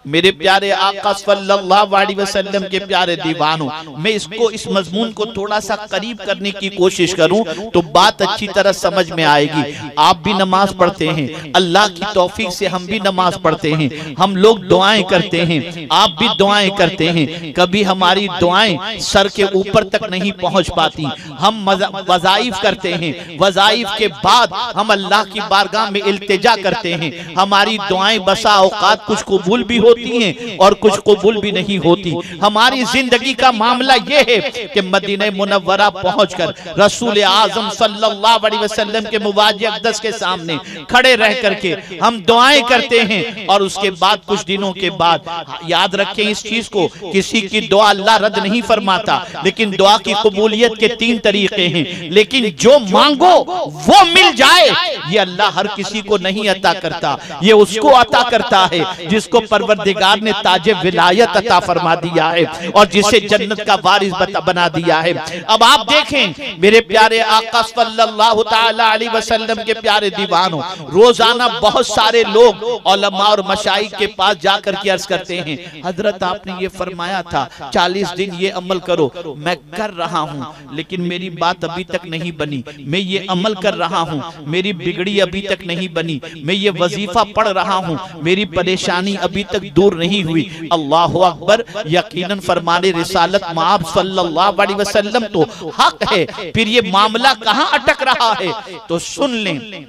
मेरे प्यारे आका सल्लल्लाहु अलैहि वसल्लम के प्यारे दीवानों, मैं इसको इस मजमून को थोड़ा सा करीब करने की कोशिश करूं तो बात अच्छी तरह समझ में आएगी। आप भी नमाज पढ़ते हैं, अल्लाह की तौफीक से हम भी नमाज पढ़ते हैं, हम लोग दुआएं करते हैं, आप भी दुआएं करते हैं। कभी हमारी दुआएं सर के ऊपर तक नहीं पहुंच पाती। हम वज़ाइफ करते हैं, वज़ाइफ के बाद हम अल्लाह की बारगाह में इल्तिजा करते हैं। हमारी दुआएं बसा औकात कुछ कबूल भी होती हैं और कुछ कबूल भी नहीं होती। हमारी जिंदगी का मामला यह है कि मदीना मुनव्वरा पहुंचकर रसूल आजम सल्लल्लाहु अलैहि वसल्लम के मुवाज़ अक़दस के सामने खड़े रह करके हम दुआएं करते हैं और उसके बाद कुछ दिनों के बाद, याद रखें इस चीज को, किसी की दुआ अल्लाह रद्द नहीं फरमाता, लेकिन दुआ की कबूलियत के 3 तरीके हैं। लेकिन जो मांगो वो मिल जाए, ये अल्लाह हर किसी को नहीं अता करता, ये उसको अता करता है जिसको परवरदिगार ने ताजे विलायत अता फरमा दिया है और जिसे जन्नत का वारिस बना दिया है। अब आप देखें मेरे प्यारे आका सल्लल्लाहु तआला अलैहि वसल्लम के प्यारे दीवानों, रोजाना बहुत सारे लोग उलमा और मशाइख के पास जाकर के अर्ज करते हैं, हजरत आपने ये फरमाया था 40 दिन ये अमल करो, मैं कर रहा हूँ लेकिन मेरी बात अभी तक नहीं बनी। मैं ये अमल कर रहा हूँ, मेरी बिगड़ी अभी तक नहीं बनी। मैं ये वजीफा पढ़ रहा हूँ, मेरी परेशानी अभी तक दूर नहीं हुई। अल्लाह अकबर, यकीनन फरमाने रिसालत माब सल्लल्लाहु अलैहि वसल्लम तो हक है, फिर ये मामला कहाँ अटक रहा है? तो सुन लें,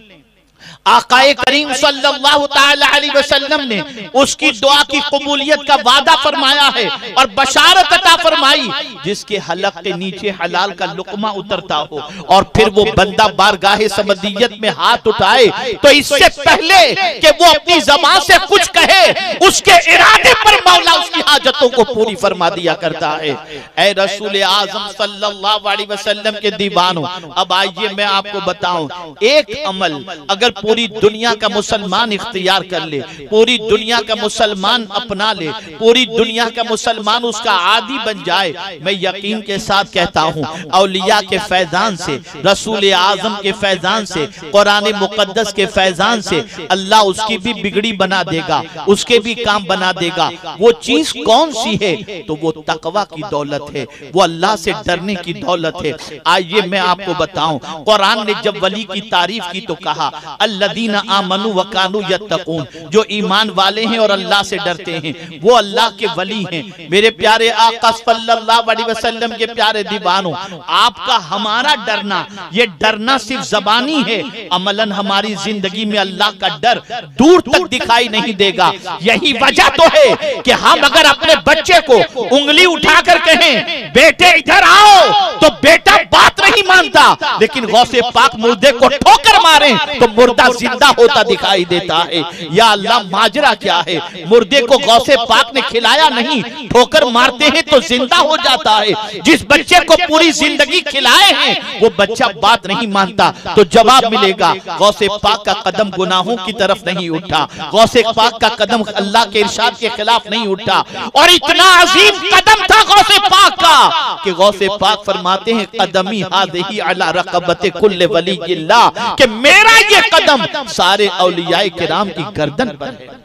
आकाए करीम सल्लल्लाहु तआला अलैहि वसल्लम ने उसकी दुआ की कबूलियत का वादा फरमाया है और बशारत अता फरमाई जिसके हलक के नीचे हलाल का लुकमा उतरता हो और फिर वो बंदा बारगाहे समदियत में हाथ उठाए तो इससे पहले कि वो अपनी ज़बान से कुछ कहे, उसके इरादे पर मौला उसकी हाजतों को पूरी फरमा दिया करता है। ऐ रसूल आज़म सल्लल्लाहु अलैहि वसल्लम के दीवानों, अब आइए मैं आपको बताऊं, एक अमल अगर पूरी दुनिया का मुसलमान इख्तियार कर ले, पूरी दुनिया का मुसलमान अपना ले, पूरी दुनिया का मुसलमान उसका आदी बन जाए, मैं यकीन के साथ कहता हूँ औलिया के फैजान से, रसूल आजम के फैजान से, कुरान मुकद्दस के फैजान से अल्लाह उसकी भी बिगड़ी बना देगा, उसके भी काम बना देगा। वो चीज कौन सी है? तो वो तकवा की दौलत है, वो अल्लाह से डरने की दौलत है। आइए मैं आपको बताऊं, कुरान ने जब वली की तारीफ की तो कहा अल्लदीना आमनु व कानू यत्तकून, जो ईमान वाले हैं और अल्लाह से डरते हैं वो अल्लाह के वली हैं। मेरे प्यारे आका सल्लल्लाहु अलैहि वसल्लम के प्यारे दीवानों, आपका हमारा डरना, ये डरना सिर्फ ज़बानी है, अमलन हमारी जिंदगी में अल्लाह का डर दूर तक दिखाई नहीं देगा। यही वजह तो है कि हम अगर अपने बच्चे को उंगली उठाकर कहें बेटे इधर आओ तो बेटा बात नहीं मानता, लेकिन गौसे पाक मुर्दे को ठोकर मारे तो मुर्दा जिंदा होता दिखाई देता है। या अल्लाह, माजरा क्या है? मुर्दे को गौसे पाक ने खिलाया नहीं, ठोकर मारते हैं तो जिंदा हो जाता है। जिस बच्चे को पूरी जिंदगी खिलाए हैं वो बच्चा बात नहीं मानता तो जवाब मिलेगा गौसे पाक का कदम गुनाहों की तरफ नहीं उठा, गौसे पाक का कदम अल्लाह के इरशाद के खिलाफ नहीं उठा। और इतना अजीम कदम था गौसे पाक का कि गौसे पाक फरमाते हैं कदमी हाज़िही अला रक़बति कुल्ले वलिय्यिल्लाह, कि मेरा ये कदम सारे औलियाए किराम की गर्दन पर है।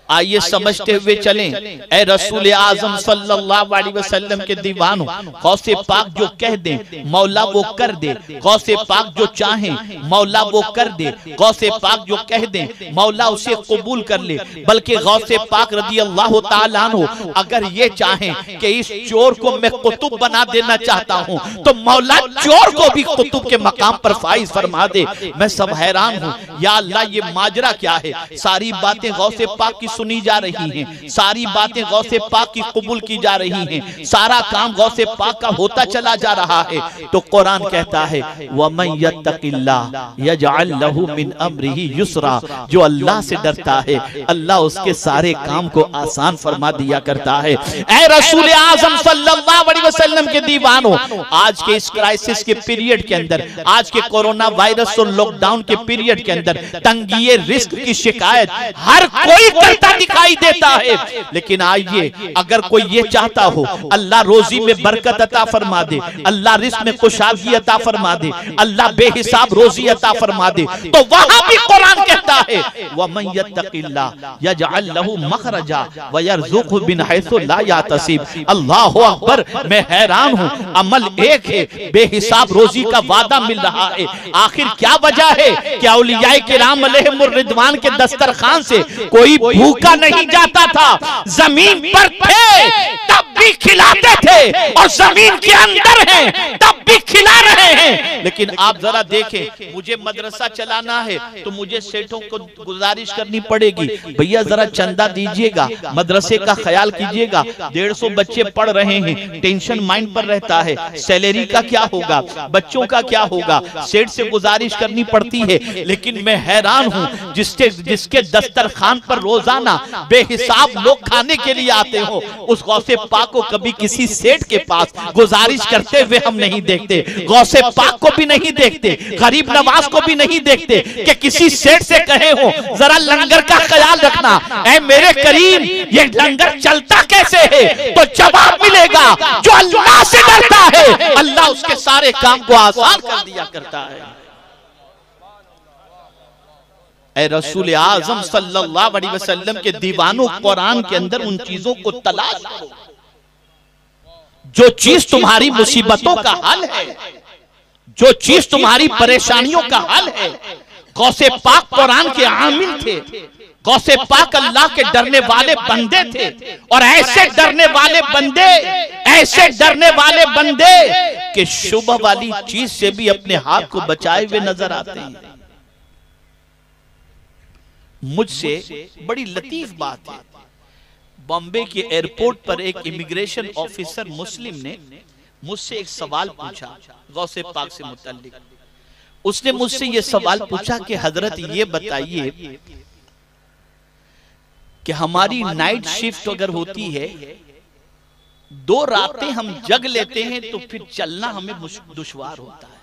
आइए समझते हुए चलें, ऐ रसूल आजम सल्लल्लाहु अलैहि वसल्लम के दीवानों, गौसे पाक जो कह दे मौला वो कर दे, गौसे पाक जो चाहे मौला वो कर दे, गौसे पाक जो कह दे मौला उसे कबूल कर ले। बल्कि गौसे पाक रज़ी अल्लाह तआला अन्हु अगर ये चाहें कि इस चोर को मैं कुतुब बना देना चाहता हूँ तो मौला चोर को भी कुतुब के मकाम पर फाइज फरमा दे। मैं सब हैरान हूँ, या अल्लाह ये माजरा क्या है? सारी बातें गौसे पाक की सुनी जा रही हैं, सारी बातें गौसे पाक की कबूल की जा रही हैं, सारा काम गौसे पाक का होता चला जा रहा है। तो कुरान कहता है वमन यत्तकिल्लाह यजअल लहू मिन अम्रिही युसरा, जो अल्लाह से डरता है अल्लाह उसके सारे काम को आसान फरमा दिया करता है। ऐ रसूल आज़म सल्लल्लाहु अलैहि वसल्लम के दीवानों, आज के इस क्राइसिस के पीरियड के अंदर, आज के कोरोना वायरस और लॉकडाउन के पीरियड के अंदर तंगी रिस्क की शिकायत हर कोई करता करता दिखाई देता है। लेकिन आइए, अगर कोई ये चाहता हो अल्लाह रोजी में बरकत अता फरमा दे, अल्लाह रिज़्क़ में खुशहाली अता फरमा दे, अल्लाह बेहिसाब रोजी अता फरमा दे, तो वहां भी कुरान कहता है वमन यत्तक़िल्लाह यजअल लहू मखरजा व यरज़ुक़हु मिन हैसु ला यातसिब। अल्लाहु अकबर, मैं हैरान हूं, अमल एक है, बेहिसाब रोजी का वादा मिल रहा है। आखिर क्या वजह है कि औलियाए किराम अलैहिमुर रिदवान के दस्तरखान से कोई भूखा नहीं जाता था। जमीन पर थे तब भी खिलाते थे, और जमीन के अंदर हैं तब भी खिला रहे हैं। लेकिन आप जरा देखें, मुझे मदरसा चलाना है तो मुझे सेठों को गुजारिश करनी पड़ेगी, भैया जरा चंदा दीजिएगा, मदरसे का ख्याल कीजिएगा, 150 बच्चे पढ़ रहे हैं, टेंशन माइंड पर रहता है, सैलरी का क्या होगा, बच्चों का क्या होगा, सेठ से गुजारिश करनी पड़ती है। लेकिन मैं हैरान हूं, जिसके दस्तरखान पर रोजाना बेहिसाब लोग खाने के लिए आते हो, उस गौसे पाक को कभी किसी सेठ के पास गुजारिश करते हुए हम नहीं देखते, गौसे पाक को भी नहीं देखते, गरीब नवाज को भी नहीं देखते कि किसी सेठ से कहे हो जरा लंगर का ख्याल रखना, ऐ मेरे करीम ये लंगर चलता कैसे है, तो जवाब मिलेगा जो अल्लाह से डरता है अल्लाह उसके सारे काम को आसान कर दिया करता है। ऐ रसूल आज़म सल्लल्लाहु अलैहि वसल्लम के दीवानों, कुरान के अंदर उन चीजों को तलाश करो जो चीज तुम्हारी मुसीबतों का हल है, जो चीज तुम्हारी परेशानियों का हल है। गौसे पाक कुरान के आमिल थे, गौसे पाक अल्लाह के डरने वाले बंदे थे, और ऐसे डरने वाले बंदे, ऐसे डरने वाले बंदे कि शुभ वाली चीज से भी अपने हाथ को बचाए हुए नजर आते हैं। मुझसे बड़ी लतीफ बात है, बॉम्बे के एयरपोर्ट पर एक इमिग्रेशन ऑफिसर मुस्लिम ने मुझसे एक सवाल पूछा गौसे पाक से मुताल्लिक। उसने मुझसे ये सवाल पूछा कि हजरत ये बताइए कि हमारी नाइट शिफ्ट अगर होती है, 2 रातें हम जग लेते हैं तो फिर चलना हमें दुश्वार होता है,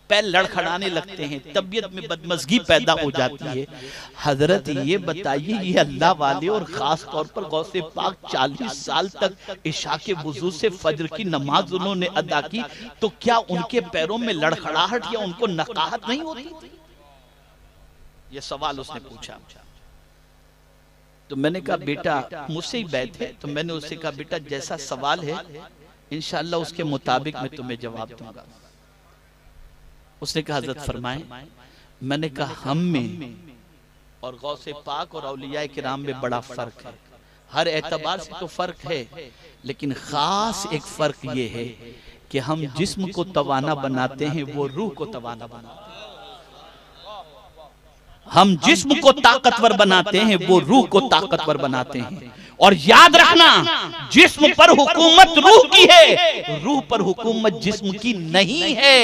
पैर लड़खड़ाने लगते हैं, तबीयत में बदमज़गी पैदा हो जाती है। हजरत ये बताइए, ये अल्लाह वाले और खास तौर पर गौसे पाक 40 साल तक इशा के वुजू से फजर की नमाज उन्होंने अदा की, तो क्या उनके पैरों में लड़खड़ाहट या उनको नकाहत नहीं होती? ये सवाल उसने पूछा। तो मैंने कहा बेटा, मुझसे ही बैठ है, तो मैंने उससे कहा बेटा जैसा सवाल है इंशाअल्लाह उसके मुताबिक मैं तुम्हें जवाब दूंगा। उसने कहा हजरत फरमाएं। मैंने कहा हम में और गौसे पाक और औलिया किराम में बड़ा फर्क है, हर एतबार से तो फर्क है, लेकिन खास एक फर्क ये है कि हम जिस्म को तवाना बनाते हैं, वो रूह को तवाना बनाते हैं। हम जिस्म को ताकतवर बनाते हैं, वो रूह को ताकतवर बनाते हैं। और याद रखना, जिस्म पर हुकूमत रूह की है, रूह पर हुकूमत जिस्म की नहीं है।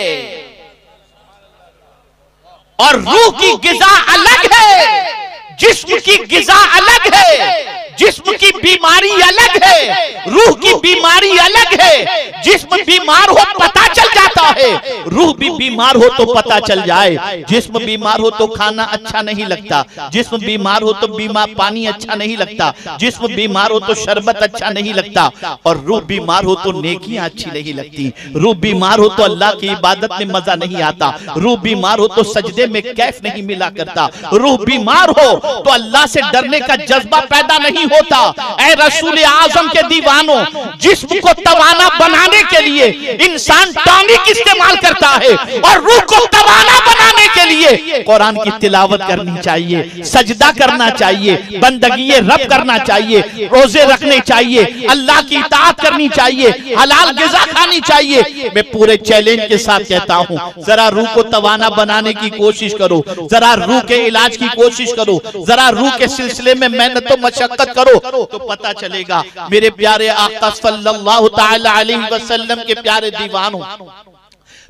और रूह की गिज़ा अलग है, जिस्म की गिज़ा अलग है। जिस्म की बीमारी अलग है, रूह की बीमारी अलग है। जिस्म बीमार हो पता चल जाता है, रूह भी बीमार हो तो पता चल जाए। जिस्म बीमार हो तो खाना अच्छा नहीं लगता, जिस्म बीमार हो तो पानी अच्छा नहीं लगता, जिस्म बीमार हो तो शरबत अच्छा नहीं लगता, और रूह बीमार हो तो नेकियां अच्छी नहीं लगती। रूह बीमार हो तो अल्लाह की इबादत में मजा नहीं आता, रूह बीमार हो तो सजदे में कैफ नहीं मिला करता, रूह बीमार हो तो अल्लाह से डरने का जज्बा पैदा नहीं होता। ऐ रसूल आजम के दीवानों, जिस्म को तवाना बनाने के लिए इंसान टॉनिक इस्तेमाल करता है, और रूह को तवाना बनाने के लिए कुरान की तिलावत करनी चाहिए, सजदा करना चाहिए, बंदगी रब करना चाहिए, रोजे रखने चाहिए, अल्लाह की इताअत करनी चाहिए, हलाल ग़िज़ा खानी चाहिए। मैं पूरे चैलेंज के साथ कहता हूँ, जरा रूह को तवाना बनाने की कोशिश करो, जरा रूह के इलाज की कोशिश करो, जरा रूह के सिलसिले में मेहनत और मशक्कत करो, तो पता चलेगा। मेरे प्यारे आका सल्लल्लाहु तआला अलैहि वसल्लम के प्यारे दीवानों,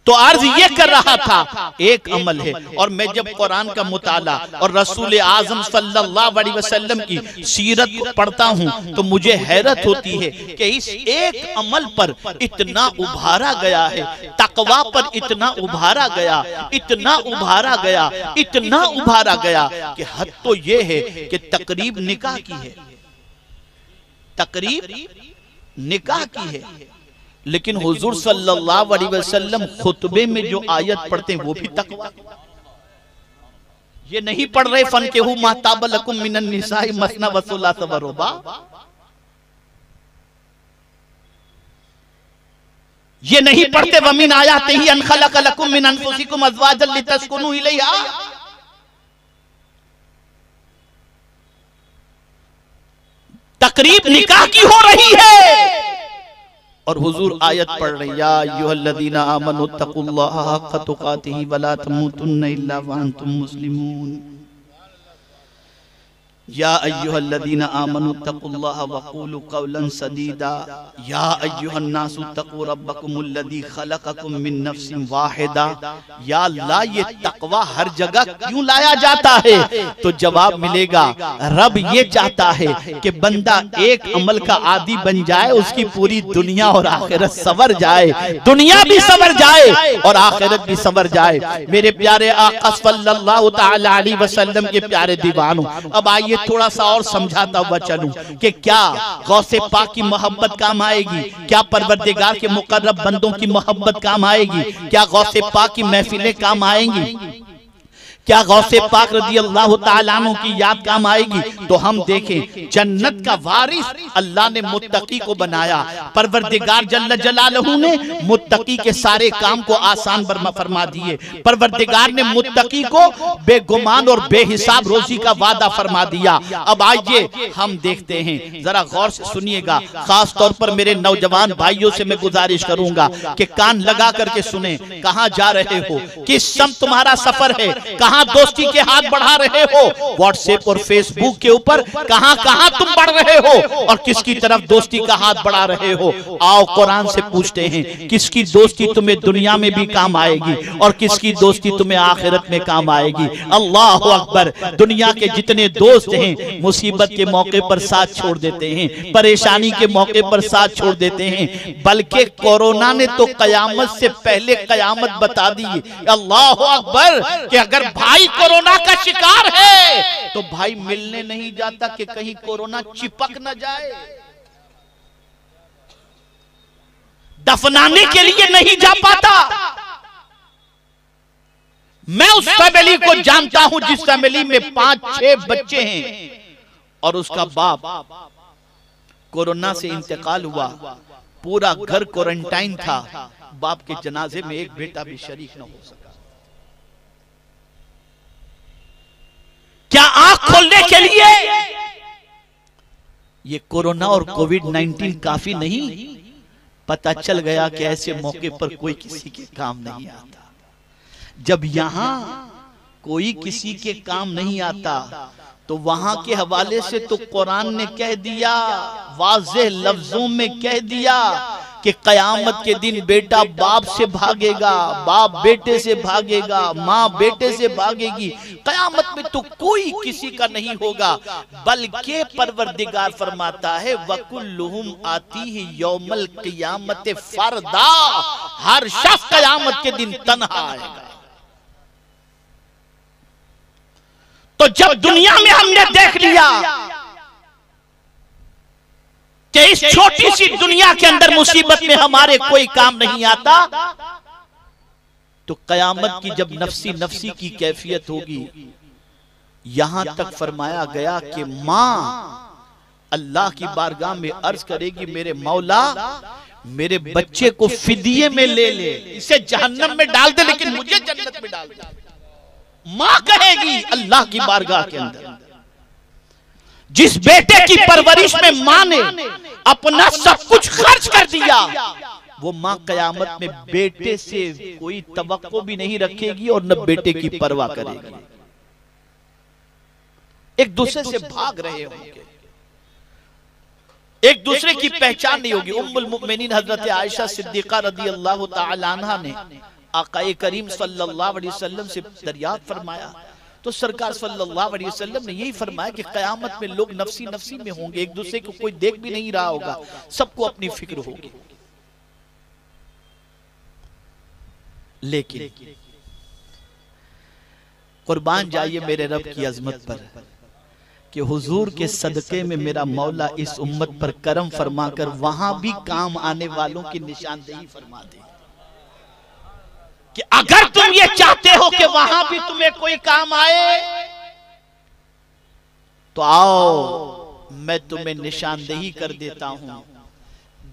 तो अर्ज ये कर रहा था, एक अमल है। और मैं जब कुरान का मुताला और रसूल आज़म सल्लल्लाहु अलैहि वसल्लम की सीरत को पढ़ता हूँ तो मुझे हैरत होती है कि इस एक अमल पर इतना उभारा गया है, तकवा पर इतना उभारा गया, इतना उभारा गया, इतना उभारा गया कि हद तो ये है कि तकरीब निकाह की है, तकरीब निकाह की है। लेकिन हुजूर सल्लल्लाहु अलैहि वसल्लम खुतबे में जो आयत पढ़ते हैं वो भी तकवा। ये नहीं पढ़ रहे फनकेहू मा ताब लकुम मिनन निसाई मसना व सुलासा व रुबा। ये नहीं पढ़ते वमिन आयातिही अन खलक़ लकुम मिन अनफुसिकुम अज़वाजन लितस्कुनू इलैहा। तकरीब निकाह की हो रही है और हुजूर आयत पढ़ रहे या अय्युहल्लज़ीना आमनू तक़ुल्लाहा हक़्क़ तुक़ातिही वला तमूतुन्ना इल्ला व अंतुम मुस्लिमून। या अय्युहल्लज़ीना आमनू तक़ुल्लाहा वक़ूलू क़ौलन सदीदा या अय्युहन्नासु तक़ू रब्बकुमुल्लज़ी ख़लक़कुम मिन नफ्सिन वाहिदा। या अल्लाह, ये तक़वा हर जगह क्यों लाया जाता है? तो जवाब मिलेगा, रब ये चाहता है कि बंदा एक अमल का आदी बन जाए, उसकी पूरी दुनिया और आखिरत संवर जाए, दुनिया भी संवर जाए और आखिरत भी संवर जाए। मेरे प्यारे आका सल्लल्लाहु तआला अलैहि वसल्लम के प्यारे दीवानों, अब आइए थोड़ा सा और समझाता हुआ चलूं कि क्या गौसे पाक की मोहब्बत काम आएगी, क्या परवरदिगार के मुकर्रब बंदों की मोहब्बत काम आएगी, क्या गौसे पाक की महफिलें काम आएंगी, क्या गौसे पाक रज़ी अल्लाह तआला अन्हु की याद काम आएगी? तो हम देखें, जन्नत का वारिस अल्लाह ने मुत्तकी को बनाया। परवरदिगार जल्ल जलालहू ने मुत्तकी के सारे काम को आसान फरमा दिए। परवरदिगार ने मुत्तकी को बेगुमान और बेहिसाब रोजी का वादा फरमा दिया। अब आइए हम देखते हैं, जरा गौर से सुनिएगा। खास तौर पर मेरे नौजवान भाइयों से मैं गुजारिश करूंगा कि कान लगा करके सुने। कहां जा रहे हो, किस सम तुम्हारा सफर है, कहां दोस्ती के हाथ बढ़ा रहे हो, व्हाट्सएप और फेसबुक के ऊपर कहां कहां तुम बढ़ रहे हो और किसकी तरफ दोस्ती का हाथ बढ़ा रहे हो? आओ कुरान से पूछते हैं, किसकी दोस्ती तुम्हें दुनिया में भी काम आएगी और किसकी दोस्ती तुम्हें आखिरत में काम आएगी? अल्लाह अकबर। दुनिया के जितने दोस्त हैं मुसीबत के मौके पर साथ छोड़ देते हैं, परेशानी के मौके पर साथ छोड़ देते हैं, बल्कि कोरोना ने तो कयामत से पहले कयामत बता दी। अल्लाह अकबर कि अगर भाई कोरोना का शिकार है तो भाई मिलने नहीं जाता कि कहीं कोरोना चिपक न जाए, दफनाने के लिए नहीं जा पाता। मैं उस फैमिली को जानता हूं जिस फैमिली में 5-6 बच्चे हैं और उसका बाप कोरोना से इंतकाल हुआ, पूरा घर क्वारंटाइन था, बाप के जनाजे में एक बेटा भी शरीक न हो सका। क्या आंख खोलने के लिए ये कोरोना और कोविड-19 काफी नहीं? पता चल गया कि ऐसे मौके पर कोई किसी के काम नहीं आता। जब यहां कोई किसी के काम नहीं आता तो वहां के हवाले से तो कुरान ने कह दिया, वाज़ेह लफ्जों में कह दिया कि कयामत के दिन बेटा बाप से भागेगा, बाप बेटे से भागेगा, माँ बेटे से भागेगी। कयामत में तो कोई किसी का नहीं होगा, बल्कि परवरदिगार फरमाता है वकुल्लुहुम आतीही यौमल क़ियामत फरदा। हर शख्स कयामत के दिन तन्हा आएगा। तो जब दुनिया में हमने देख लिया कि इस छोटी सी दुनिया के अंदर मुसीबत में हमारे कोई काम नहीं आता, तो कयामत की जब नफ्सी नफ्सी की कैफियत होगी, यहां तक फरमाया गया कि मां अल्लाह की बारगाह में अर्ज करेगी, मेरे मौला मेरे बच्चे को फिदिये में ले ले, इसे जहन्नम में डाल दे लेकिन मुझे जन्नत में डाल दे। मां कहेगी अल्लाह की बारगाह के अंदर। जिस बेटे की परवरिश में मां ने अपना सब कुछ खर्च कर दिया, वो मां कयामत में बेटे से कोई तवक्को भी नहीं रखेगी और न बेटे की परवाह करेगी। एक दूसरे से भाग रहे होंगे, एक दूसरे की पहचान नहीं होगी। उम्मुल मुमिनीन हजरत आयशा सिद्दीका रज़ी अल्लाह तआला अन्हा ने आकाए करीम सल्लल्लाहु अलैहि वसल्लम से दरियात फरमाया, तो सरकार सल्लल्लाहु अलैहि वसल्लम ने यही फरमाया कि कयामत में लोग नफसी नफसी में होंगे, एक दूसरे को कोई देख भी नहीं रहा होगा, सबको अपनी फिक्र होगी। लेकिन कुर्बान जाइए मेरे रब की अजमत पर कि हुजूर के सदके में मेरा मौला इस उम्मत पर करम फरमाकर वहां भी काम आने वालों की निशानदेही फरमा दे कि अगर तुम ये चाहते हो कि वहां भी तुम्हें कोई काम आए तो आओ मैं तुम्हें निशानदेही कर देता हूं।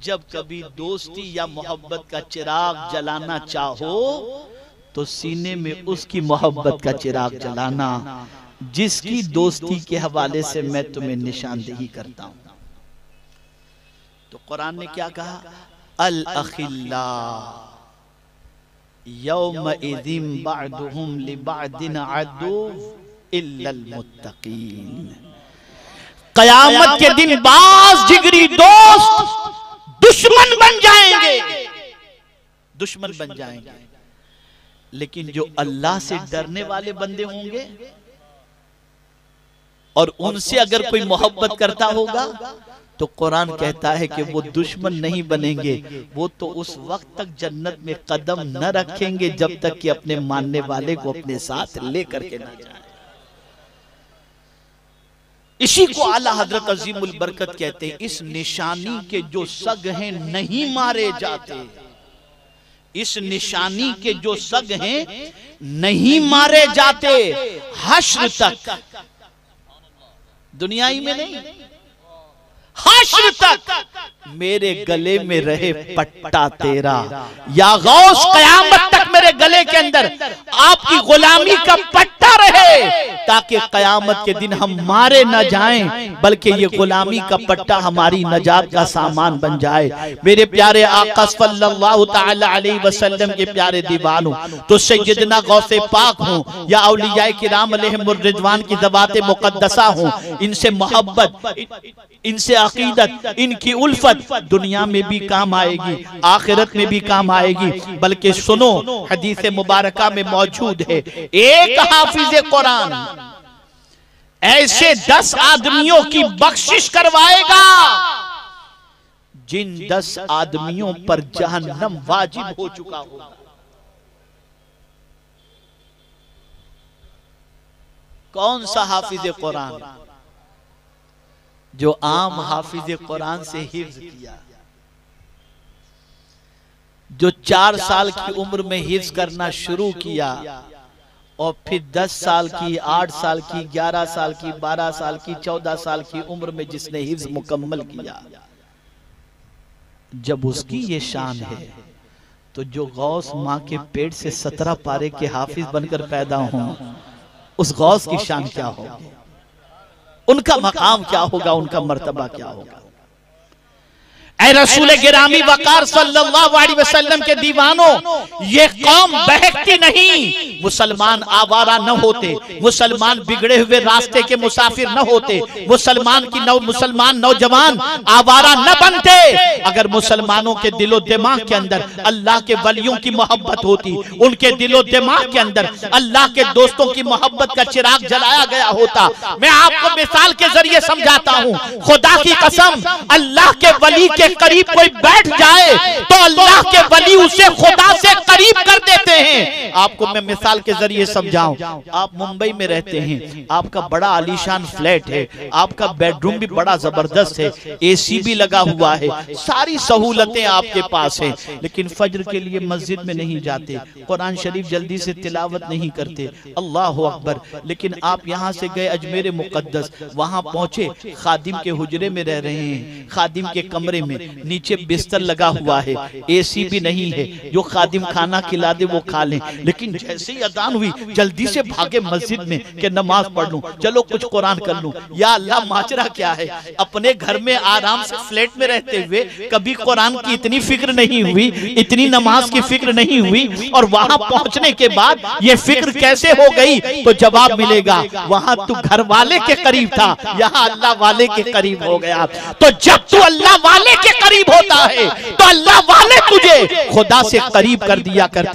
जब कभी दोस्ती या मोहब्बत का चिराग जलाना चाहो तो सीने में उसकी मोहब्बत का चिराग जलाना जिसकी दोस्ती के हवाले से मैं तुम्हें निशानदेही करता हूं। तो कुरान ने क्या कहा, अल अखिल्ला यौमइज़िन बअदुहुम लिबअदिन अदु इल्लल मुत्तकीन। कयामत के दिन बाज जिगरी दोस्त दुश्मन बन जाएंगे, दुश्मन बन जाएंगे, लेकिन जो अल्लाह से डरने वाले बंदे होंगे और उनसे अगर कोई मोहब्बत करता होगा तो कुरान कहता है कि वो दुश्मन नहीं बनेंगे, वो तो उस वक्त तक जन्नत में कदम न रखेंगे जब तक कि अपने मानने वाले को अपने साथ लेकर के ना जाए। इसी को आला हजरत अजीमुल बरकत कहते हैं। इस निशानी के जो सग हैं नहीं मारे जाते, इस निशानी के जो सग हैं नहीं मारे जाते हश्र तक, दुनियाई में नहीं, हश्र तक मेरे गले में रहे पट्टा तेरा, या गौस कयामत तक मेरे गले के अंदर आपकी गुलामी का पट्टा रहे ताकि कयामत के दिन हम मारे न जाएं बल्कि ये गुलामी का पट्टा हमारी नजात का सामान बन जाए। मेरे प्यारे आका सल्लल्लाहु तआला अलैहि वसल्लम के प्यारे दीवानों, तो सैयदना गौसे पाक हों या औलियाए किराम अलैहिमुर रिज़वान की ज़वाते मुक़द्दसा हों, इनसे मोहब्बत, इनसे अकीदत, इनकी उल्फत दुनिया में भी काम आएगी, आखिरत में भी काम आएगी। बल्कि सुनो, हदीस मुबारका में मौजूद है, एक हाफिज कुरान ऐसे 10 आदमियों की बख्शिश करवाएगा जिन 10 आदमियों पर जहन्नम वाजिब हो चुका होगा। कौन सा हाफिज कुरान? जो आम हाफिज कुरान से हिफ्ज किया, जो 4 साल की उम्र में हिफ्ज करना शुरू किया और फिर 10 साल की, 8 साल की, 11 साल की, 12 साल की, 14 साल की उम्र में जिसने हिफ्ज मुकम्मल किया, जब उसकी ये शान है तो जो गौस माँ के पेट से 17 पारे के हाफिज बनकर पैदा हों, उस गौस की शान क्या होगी, उनका मकाम क्या होगा, उनका मर्तबा क्या होगा। ऐ रसूल गिरामी वकार सल्लल्लाहु अलैहि वसल्लम के दीवानों, ये कौम बहकती नहीं, मुसलमान आवारा न होते, मुसलमान बिगड़े हुए रास्ते के मुसाफिर न होते, मुसलमान नौजवान आवारा न बनते अगर मुसलमानों के दिलो दिमाग के अंदर अल्लाह के वलियों की मोहब्बत होती, उनके दिलो दिमाग के अंदर अल्लाह के दोस्तों की मोहब्बत का चिराग जलाया गया होता। मैं आपको मिसाल के जरिए समझाता हूँ, खुदा की कसम, अल्लाह के वली के करीब कोई बैठ जाए तो अल्लाह के वली उसे खुदा से करीब कर देते हैं। आपको मैं मिसाल के जरिए समझाऊं, आप मुंबई में रहते हैं, आपका बड़ा आलीशान फ्लैट है, आपका बेडरूम भी बड़ा जबरदस्त है, एसी भी लगा हुआ है, सारी सहूलतें आपके पास हैं, लेकिन फज्र के लिए मस्जिद में नहीं जाते, कुरान शरीफ जल्दी से तिलावत नहीं करते, अल्लाह अकबर। लेकिन आप यहाँ से गए अजमेर मुकद्दस, वहां पहुंचे, खादिम के हुजरे में रह रहे हैं, खादिम के कमरे में नीचे बिस्तर लगा हुआ है, एसी भी नहीं है, जो खादिम खाना खिला दे वो खा लें, लेकिन जैसे ही अजान हुई जल्दी से भागे मस्जिद में कि नमाज पढ़ लूं, चलो कुछ कुरान कर लूं। या अल्लाह, माजरा क्या है, अपने घर में आराम से फ्लैट में रहते हुए कभी कुरान की इतनी फिक्र नहीं हुई, इतनी नमाज की फिक्र नहीं हुई, और वहां पहुंचने के बाद ये फिक्र कैसे हो गई? तो जवाब मिलेगा, वहां तू घर वाले के करीब था, यहाँ अल्लाह वाले के करीब हो गया। तो जब तू अल्लाह वाले के करीब होता है तो अल्लाह वाले तुझे खुदा से करीब कर दिया करते।